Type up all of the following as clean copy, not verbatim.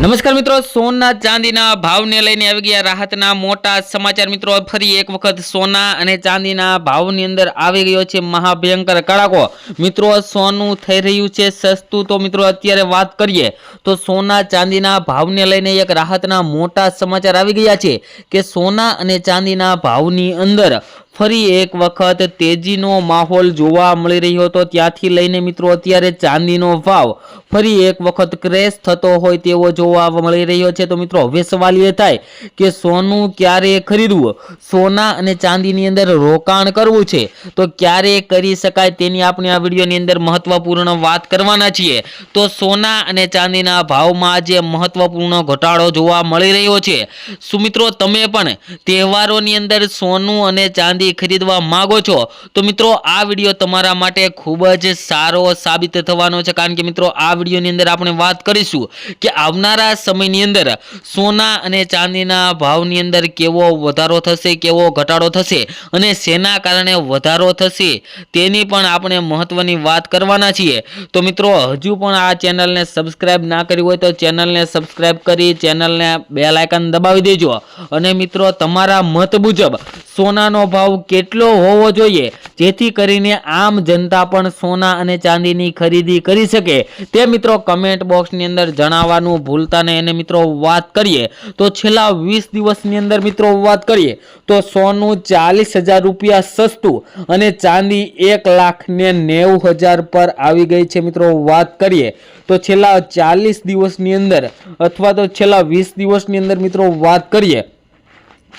નમસ્કાર મિત્રો, સોના ચાંદીના ભાવને લઈને આવી ગયા રાહતના મોટા સમાચાર। મિત્રો ફરી એક વખત સોના અને ચાંદીના ભાવની અંદર આવી ગયો છે મહાભયંકર કડાકો। મિત્રો સોનું થઈ રહ્યું છે સસ્તું। તો મિત્રો અત્યારે વાત કરીએ તો સોના ચાંદીના ભાવને લઈને એક રાહતના મોટા સમાચાર આવી ગયા છે કે સોના અને ચાંદીના ભાવની અંદર ફરી એક વખત તેજીનો માહોલ જોવા મળી રહ્યો હતો। ત્યાંથી લઈને મિત્રો અત્યારે ચાંદીનો ભાવ ફરી એક વખત ક્રેશ થતો હોય તેવો જોવા મળી રહ્યો છે। તો મિત્રો હવે સવાલ એ થાય કે સોનું ક્યારે ખરીદવું, સોના અને ચાંદીની અંદર રોકાણ કરવું છે તો ક્યારે કરી શકાય તેની આપણે આ વિડીયોની અંદર મહત્વપૂર્ણ વાત કરવાના છીએ। તો સોના અને ચાંદીના ભાવમાં આજે મહત્વપૂર્ણ ઘટાડો જોવા મળી રહ્યો છે। શું મિત્રો તમે પણ તહેવારોની અંદર સોનું અને ચાંદી ખરીદવા માંગો છો તો મિત્રો આ વિડીયો તમારા માટે ખૂબ જ સારો સાબિત થવાનો છે, કારણ કે મિત્રો આ વિડીયોની અંદર આપણે વાત કરીશું કે આવનારા સમયની અંદર સોના અને ચાંદીના ભાવની અંદર કેવો વધારો થશે, કેવો ઘટાડો થશે અને શેના કારણે વધારો થશે તેની પણ આપણે મહત્વની વાત કરવાના છીએ। તો મિત્રો હજુ પણ આ ચેનલને સબસ્ક્રાઇબ ના કરી હોય તો ચેનલને સબસ્ક્રાઇબ કરી ચેનલને બેલ આઇકન દબાવી દેજો અને મિત્રો તમારા મત મુજબ સોનાનો ભાવ કેટલો હોવો જોઈએ જેથી કરીને આમ જનતા પણ સોના અને ચાંદીની ખરીદી કરી શકે તે મિત્રો કમેન્ટ બોક્સની અંદર જણાવવાનું ભૂલતા નહીં। અને મિત્રો વાત કરીએ તો છેલ્લા 20 દિવસની અંદર મિત્રો વાત કરીએ તો સોનું 40,000 રૂપિયા સસ્તું અને ચાંદી 1,90,000 પર આવી ગઈ છે। મિત્રો વાત કરીએ તો છેલ્લા 40 દિવસની અંદર અથવા તો છેલ્લા 20 દિવસની અંદર મિત્રો વાત કરીએ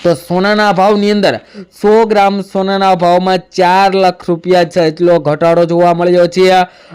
તો સોનાના ભાવની અંદર 100 ગ્રામ સોનાના ભાવમાં 4 લાખ રૂપિયા જેટલો ઘટાડો જોવા મળ્યો છે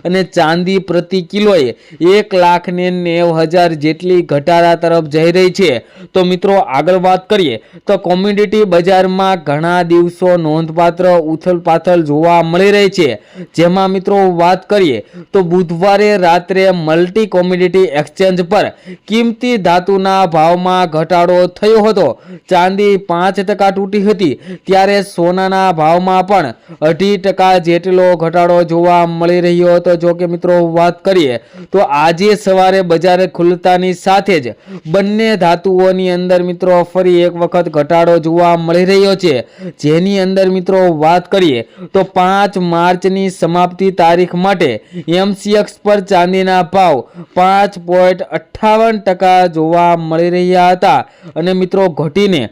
અને ચાંદી પ્રતિ કિલોએ 1,90,000 જેટલી ઘટાડા તરફ જઈ રહી છે। તો મિત્રો આગળ વાત કરીએ તો કોમોડિટી બજારમાં ઘણા દિવસો નોંધપાત્ર ઉથલપાથલ જોવા મળી રહી છે, જેમાં મિત્રો વાત કરીએ તો બુધવારે રાત્રે મલ્ટી કોમોડિટી એક્સચેન્જ પર કિંમતી ધાતુના ભાવમાં ઘટાડો થયો હતો। ચાંદી 5% તૂટી હતી ત્યારે સોનાના ભાવમાં પણ 2.5% જેટલો ઘટાડો જોવા મળી રહ્યો હતો। જો કે મિત્રો વાત કરીએ તો આજે સવારે બજાર ખુલતાની સાથે જ બંને ધાતુઓની અંદર મિત્રો ફરી એક વખત ઘટાડો જોવા મળી રહ્યો છે, જેની અંદર મિત્રો વાત કરીએ તો 5 માર્ચની સમાપ્તિ તારીખ માટે MCX પર ચાંદીના ભાવ 5.58% જોવા મળી રહ્યા હતા અને મિત્રો ઘટીને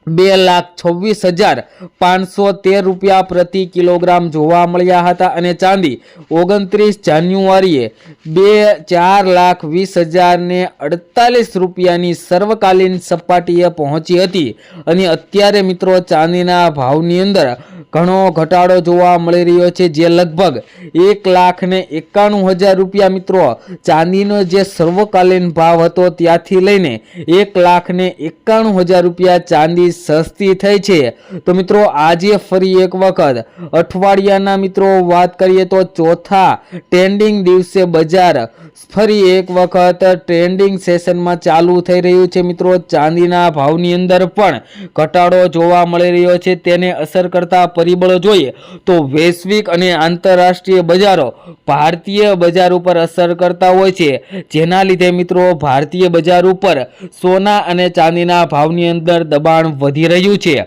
2,26,513 રૂપિયા પ્રતિ કિલોગ્રામ જોવા મળ્યા હતા અને ચાંદી 29 જાન્યુઆરીએ 4,20,048 રૂપિયાની સર્વકાલીન સપાટીએ પહોંચી હતી અને અત્યારે મિત્રો ચાંદીના ભાવની અંદર ઘણો ઘટાડો જોવા મળી રહ્યો છે, જે લગભગ 1,91,000 રૂપિયા મિત્રો ચાંદીનો જે સર્વકાલીન ભાવ હતો ત્યાંથી લઈને 1,91,000 રૂપિયા ચાંદી સસ્તી થઈ છે। તો મિત્રો આજે ફરી એક વખત અઠવાડિયાના મિત્રો વાત કરીએ તો ચોથા ટ્રેન્ડિંગ દિવસે બજાર ફરી એક વખત ટ્રેન્ડિંગ સેશનમાં ચાલુ થઈ રહ્યું છે। મિત્રો ચાંદીના ભાવની અંદર પણ ઘટાડો જોવા મળી રહ્યો છે। તેને અસર કરતા પરિબળો જોઈએ તો વૈશ્વિક અને આંતરરાષ્ટ્રીય બજારો ભારતીય બજાર ઉપર અસર કરતા હોય છે, જેના લીધે મિત્રો ભારતીય બજાર ઉપર સોના અને ચાંદીના ભાવની અંદર દબાણ વધી રહ્યું છે।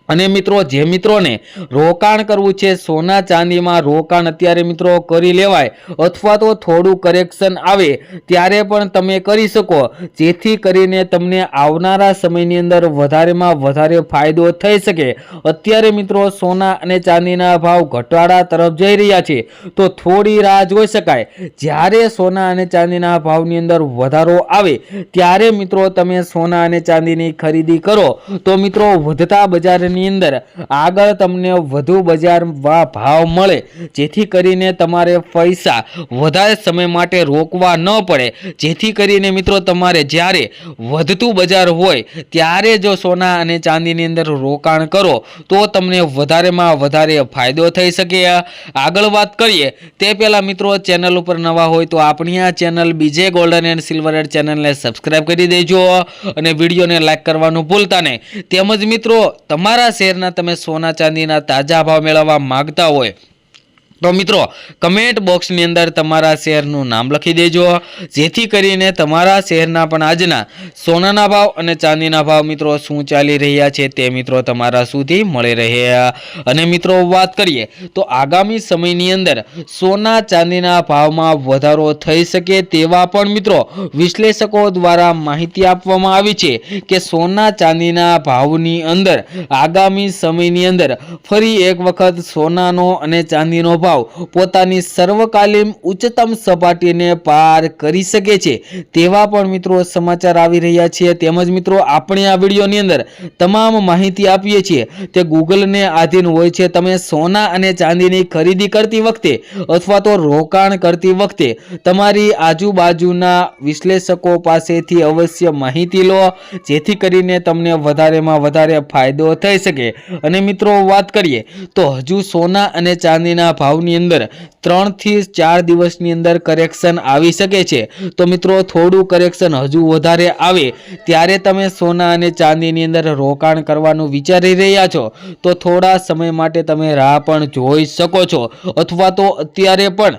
અને મિત્રો જે મિત્રોને રોકાણ કરવું છે સોના ચાંદીમાં રોકાણ અત્યારે મિત્રો કરી લેવાય અથવા તો થોડું કરેક્શન આવે ત્યારે પણ તમે કરી શકો, જેથી કરીને તમને આવનારા સમયની અંદર વધારેમાં વધારે ફાયદો થઈ શકે। અત્યારે મિત્રો સોના અને ચાંદીના ભાવ ઘટાડા તરફ જઈ રહ્યા છે તો થોડી રાહ જોઈ શકાય। જ્યારે સોના અને ચાંદીના ભાવની અંદર વધારો આવે ત્યારે મિત્રો તમે સોના અને ચાંદીની ખરીદી કરો તો મિત્રો વધતા બજારની અંદર આગળ તમને વધુ બજાર ભાવ મળે, જેથી કરીને તમારે પૈસા વધારે સમય માટે રોકવા ન પડે, જેથી કરીને મિત્રો તમારે જ્યારે વધતું બજાર હોય ત્યારે જો સોના અને ચાંદીની અંદર રોકાણ કરો તો તમને વધારેમાં વધારે ફાયદો થઈ શકે। આગળ વાત કરીએ તે પહેલા મિત્રો ચેનલ ઉપર નવા હોય તો આપણી આ ચેનલ બીજે ગોલ્ડન એન્ડ સિલ્વર એડ ચેનલને સબસ્ક્રાઇબ કરી દેજો અને વિડીયોને લાઈક કરવાનું ભૂલતા નહીં। તેમજ મિત્રો તમારા શેરના તમે સોના ચાંદીના તાજા ભાવ મેળવવા માંગતા હોય તો મિત્રો કમેન્ટ બોક્સની અંદર તમારા શહેરનું નામ લખી દેજો, જેથી કરીને તમારા શહેરના પણ આજના સોનાના ભાવ અને ચાંદીના ભાવ મિત્રો શું ચાલી રહ્યા છે તે મિત્રો તમારા સુધી મળી રહે। અને મિત્રો વાત કરીએ તો આગામી સમયની અંદર સોના ચાંદીના ભાવમાં વધારો થઈ શકે તેવા પણ મિત્રો વિશ્લેષકો દ્વારા માહિતી આપવામાં આવી છે કે સોના ચાંદીના ભાવની અંદર આગામી સમયની અંદર ફરી એક વખત સોનાનો અને ચાંદીનો ભાવ પોતાની સર્વકાલીન ઉચ્ચતમ સપાટીને પાર કરી શકે છે તેવા પણ મિત્રો સમાચાર આવી રહ્યા છે। તેમજ મિત્રો આપણે આ વિડીયોની અંદર તમામ માહિતી આપીએ છીએ તે ગૂગલને આધીન હોય છે। તમે સોના અને ચાંદીની ખરીદી કરતી વખતે અથવા તો રોકાણ કરતી વખતે તમારી આજુબાજુના વિશ્લેષકો પાસેથી અવશ્ય માહિતી લો, જેથી કરીને તમને વધારેમાં વધારે ફાયદો થઈ શકે। અને મિત્રો વાત કરીએ તો હજુ સોના અને ચાંદીના ભાવની અંદર 3 થી 4 દિવસની અંદર કરેક્શન આવી શકે છે। તો મિત્રો થોડું કરેક્શન હજુ વધારે આવે ત્યારે તમે સોના અને ચાંદીની અંદર રોકાણ કરવાનું વિચારી રહ્યા છો તો થોડા સમય માટે તમે રાહ પણ જોઈ શકો છો, અથવા તો અત્યારે પણ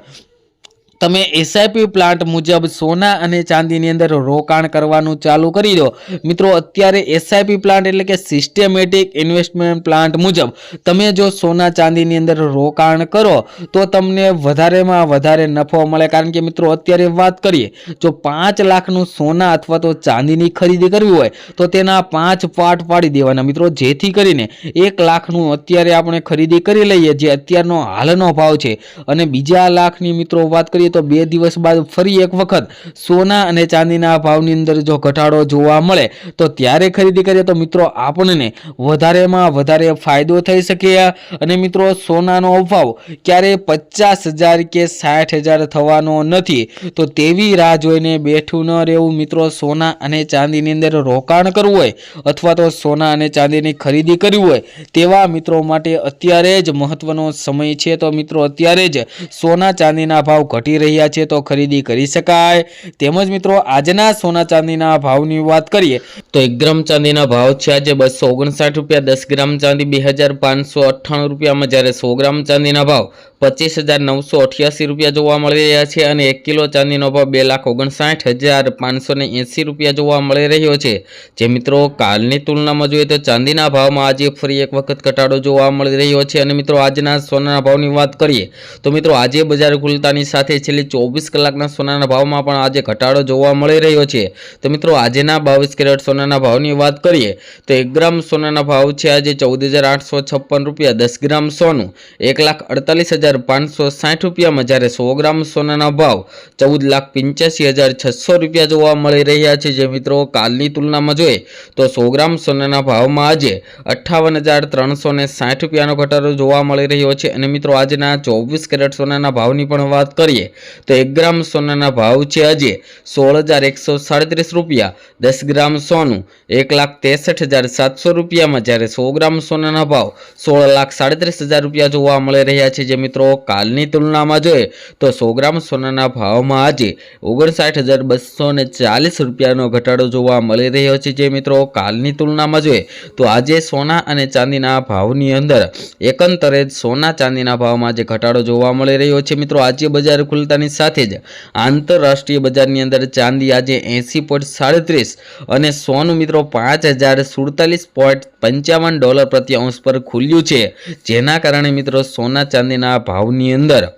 તમે એસઆઈપી પ્લાન્ટ મુજબ સોના અને ચાંદીની અંદર રોકાણ કરવાનું ચાલુ કરી દો। મિત્રો અત્યારે એસઆઈપી પ્લાન્ટ એટલે કે સિસ્ટેમેટિક ઇન્વેસ્ટમેન્ટ પ્લાન્ટ મુજબ તમે જો સોના ચાંદીની અંદર રોકાણ કરો તો તમને વધારેમાં વધારે નફો મળે। કારણ કે મિત્રો અત્યારે વાત કરીએ જો 5 લાખનું સોના અથવા તો ચાંદીની ખરીદી કરવી હોય તો તેના 5 પાર્ટ પાડી દેવાના મિત્રો, જેથી કરીને 1 લાખનું અત્યારે આપણે ખરીદી કરી લઈએ જે અત્યારનો હાલનો ભાવ છે, અને બીજા લાખની મિત્રો વાત કરીએ તો 2 દિવસ બાદ ફરી એક વખત સોના અને ચાંદીના ભાવની અંદર જો ઘટાડો જોવા મળે તો ત્યારે ખરીદી કરીએ તો મિત્રો આપણને વધારેમાં વધારે ફાયદો થઈ શકે। અને મિત્રો સોનાનો ભાવ ક્યારે 50,000 કે 60,000 થવાનો નથી, તો તેવી રાહ જોઈને બેઠું ન રહેવું મિત્રો। સોના અને ચાંદીની અંદર રોકાણ કરવું હોય અથવા તો સોના અને ચાંદીની ખરીદી કરવી હોય તેવા મિત્રો માટે અત્યારે જ મહત્વનો સમય છે। તો મિત્રો અત્યારે જ સોના ચાંદીના ભાવ ઘટી રહ્યા છે તો ખરીદી કરી શકાય। તેમજ મિત્રો આજના સોના ચાંદીના ભાવની વાત કરીએ તો 1 ગ્રામ ચાંદીના ભાવ છે આજે 259 રૂપિયા, 10 ગ્રામ ચાંદી 2,598 રૂપિયામાં, જ્યારે 100 ગ્રામ ચાંદીના ભાવ 25,988 રૂપિયા જોવા મળી રહ્યા છે, અને 1 કિલો ચાંદીનો ભાવ 2,59,580 રૂપિયા જોવા મળી રહ્યો છે। જે મિત્રો કાલની તુલનામાં જોઈએ તો ચાંદીના ભાવમાં આજે ફરી એક વખત ઘટાડો જોવા મળી રહ્યો છે। અને મિત્રો આજના સોનાના ભાવની વાત કરીએ તો મિત્રો આજે બજાર ખુલતાની સાથે છેલ્લી 24 કલાકના સોનાના ભાવમાં પણ આજે ઘટાડો જોવા મળી રહ્યો છે। તો મિત્રો આજના 22 કેરેટ સોનાના ભાવની વાત કરીએ તો 1 ગ્રામ સોનાના ભાવ છે આજે 14,856 રૂપિયા, 10 ગ્રામ સોનું 1,48,560 રૂપિયામાં, જ્યારે 100 ગ્રામ સોનાના ભાવ 14,85,600 રૂપિયા જોવા મળી રહ્યા છે। જે મિત્રો કાલની તુલનામાં જોઈએ તો 100 ગ્રામ સોનાના ભાવમાં આજે 58,360 રૂપિયાનો ઘટાડો જોવા મળી રહ્યો છે। અને મિત્રો આજના 24 કેરેટ સોનાના ભાવની પણ વાત કરીએ તો 1 ગ્રામ સોનાના ભાવ છે આજે 16,137 રૂપિયા, 10 ગ્રામ સોનું 1,63,700 રૂપિયામાં, જ્યારે 100 ગ્રામ સોનાના ભાવ 16,37,000 રૂપિયા જોવા મળી રહ્યા છે। જે મિત્રો કાલની તુલનામાં જોઈએ તો 100 ગ્રામ સોનાના ભાવમાં આજે 59,240 રૂપિયાનો ઘટાડો જોવા મળી રહ્યો છે। જે મિત્રો કાલની તુલનામાં જોઈએ તો આજે સોના અને ચાંદીના ભાવની અંદર એકંદરે સોના ચાંદીના ભાવમાં આજે ઘટાડો જોવા મળી રહ્યો છે। મિત્રો આજે બજાર ખુલતાની સાથે જ આંતરરાષ્ટ્રીય બજારની અંદર ચાંદી આજે 80.37 અને સોનું મિત્રો 5,047.55 ડોલર પ્રતિ અંશ પર ખુલ્યું છે, જેના કારણે મિત્રો સોના ચાંદીના ભાવની અંદર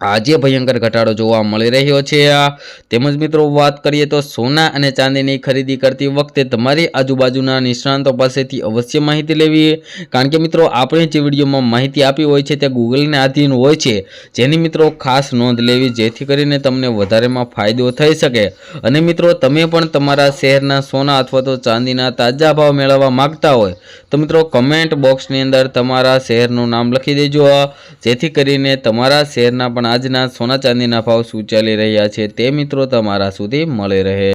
આજે ભયંકર ઘટાડો જોવા મળી રહ્યો છે। તેમજ મિત્રો વાત કરીએ તો સોના અને ચાંદીની ખરીદી કરતી વખતે તમારી આજુબાજુના નિષ્ણાંતો પાસેથી અવશ્ય માહિતી લેવી, કારણ કે મિત્રો આપણે જે વિડીયોમાં માહિતી આપી હોય છે તે ગૂગલને આધીન હોય છે, જેની મિત્રો ખાસ નોંધ લેવી જેથી કરીને તમને વધારેમાં ફાયદો થઈ શકે। અને મિત્રો તમે પણ તમારા શહેરના સોના અથવા તો ચાંદીના તાજા ભાવ મેળવવા માંગતા હોય તો મિત્રો કમેન્ટ બોક્સની અંદર તમારા શહેરનું નામ લખી દેજો, જેથી કરીને તમારા શહેરના પણ આજના સોના ચાંદીના ભાવ શું ચાલી રહ્યા છે તે મિત્રો તમારા સુધી મળી રહે।